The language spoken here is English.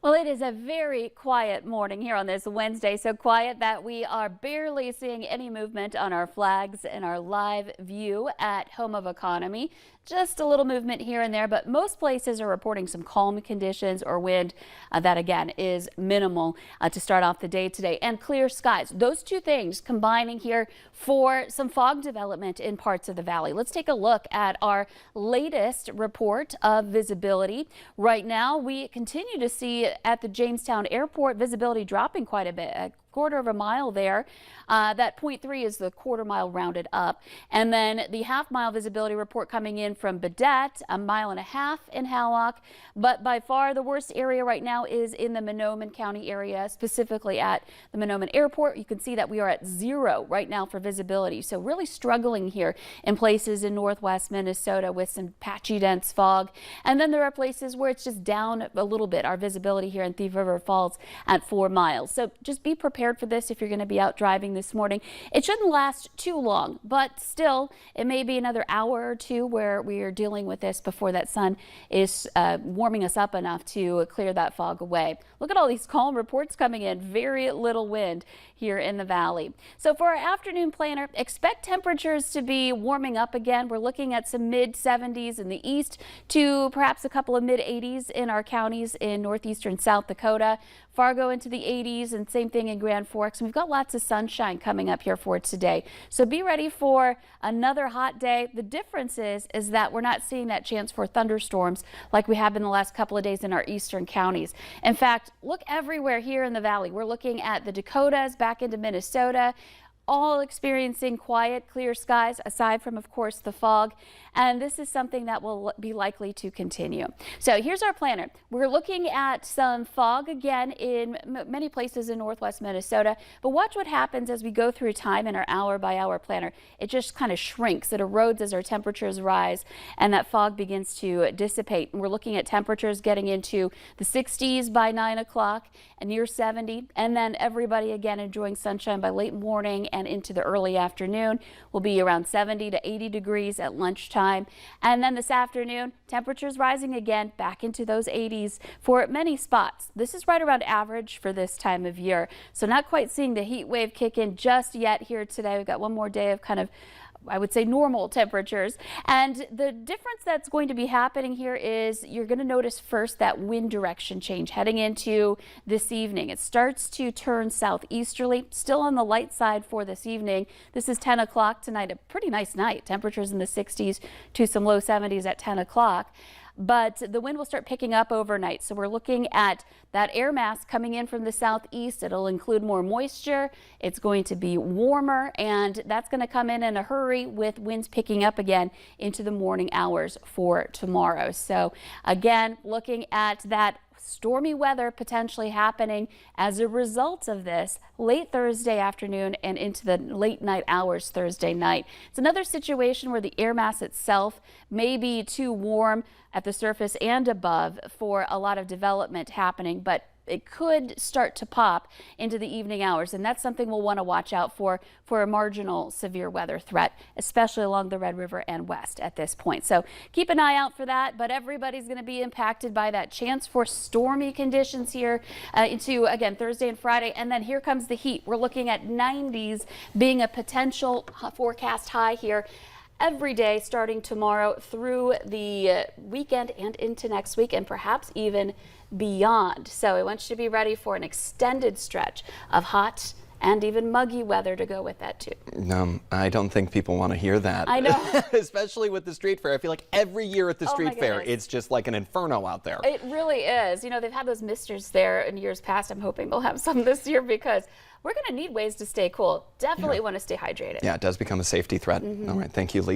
Well, it is a very quiet morning here on this Wednesday, so quiet that we are barely seeing any movement on our flags in our live view at Home of Economy. Just a little movement here and there, but most places are reporting some calm conditions or wind that again is minimal to start off the day today, and clear skies. Those two things combining here for some fog development in parts of the valley. Let's take a look at our latest report of visibility. Right now, we continue to see at the Jamestown Airport visibility dropping quite a bit. A quarter of a mile there. That 0.3 is the quarter mile rounded up. And then the half-mile visibility report coming in from Baudette, a mile and a half in Hallock. But by far the worst area right now is in the Mahnomen County area, specifically at the Mahnomen Airport. You can see that we are at 0 right now for visibility. So really struggling here in places in northwest Minnesota with some patchy dense fog. And then there are places where it's just down a little bit. Our visibility here in Thief River Falls at 4 miles. So just be prepared for this if you're going to be out driving this morning. It shouldn't last too long, but still it may be another hour or two where we are dealing with this before that sun is warming us up enough to clear that fog away. Look at all these calm reports coming in. Very little wind here in the valley. So for our afternoon planner, expect temperatures to be warming up again. We're looking at some mid 70s in the east to perhaps a couple of mid 80s in our counties in northeastern South Dakota. Fargo into the 80s, and same thing in Grand Forks. And we've got lots of sunshine coming up here for today. So be ready for another hot day. The difference is that we're not seeing that chance for thunderstorms like we have in the last couple of days in our eastern counties. In fact, look everywhere here in the valley. We're looking at the Dakotas back into Minnesota, all experiencing quiet, clear skies, aside from, of course, the fog. And this is something that will be likely to continue. So here's our planner. We're looking at some fog again in many places in northwest Minnesota. But watch what happens as we go through time in our hour-by-hour planner. It just kind of shrinks. It erodes as our temperatures rise, and that fog begins to dissipate. And we're looking at temperatures getting into the 60s by 9 o'clock and near 70. And then everybody again enjoying sunshine by late morning and into the early afternoon. Will be around 70 to 80 degrees at lunchtime. And then this afternoon, temperatures rising again back into those 80s for many spots. This is right around average for this time of year. So not quite seeing the heat wave kick in just yet here today. We've got one more day of kind of, I would say, normal temperatures. And the difference that's going to be happening here is you're going to notice first that wind direction change heading into this evening. It starts to turn southeasterly, still on the light side for this evening. This is 10 o'clock tonight, a pretty nice night. Temperatures in the 60s to some low 70s at 10 o'clock. But the wind will start picking up overnight. So we're looking at that air mass coming in from the southeast. It'll include more moisture. It's going to be warmer, and that's going to come in a hurry with winds picking up again into the morning hours for tomorrow. So again, looking at that stormy weather potentially happening as a result of this late Thursday afternoon and into the late night hours Thursday night. It's another situation where the air mass itself may be too warm at the surface and above for a lot of development happening, but it could start to pop into the evening hours, and that's something we'll want to watch out for a marginal severe weather threat, especially along the Red River and west at this point. So keep an eye out for that, but everybody's going to be impacted by that chance for stormy conditions here into, again, Thursday and Friday. And then here comes the heat. We're looking at 90s being a potential forecast high here every day starting tomorrow through the weekend and into next week, and perhaps even beyond. So I want you to be ready for an extended stretch of hot and even muggy weather to go with that too. I don't think people want to hear that. I know. Especially with the street fair. I feel like every year at the street fair, it's just like an inferno out there. It really is. You know, they've had those misters there in years past. I'm hoping they'll have some this year because we're going to need ways to stay cool. Definitely want to stay hydrated. Yeah, it does become a safety threat. All right, thank you, Lee.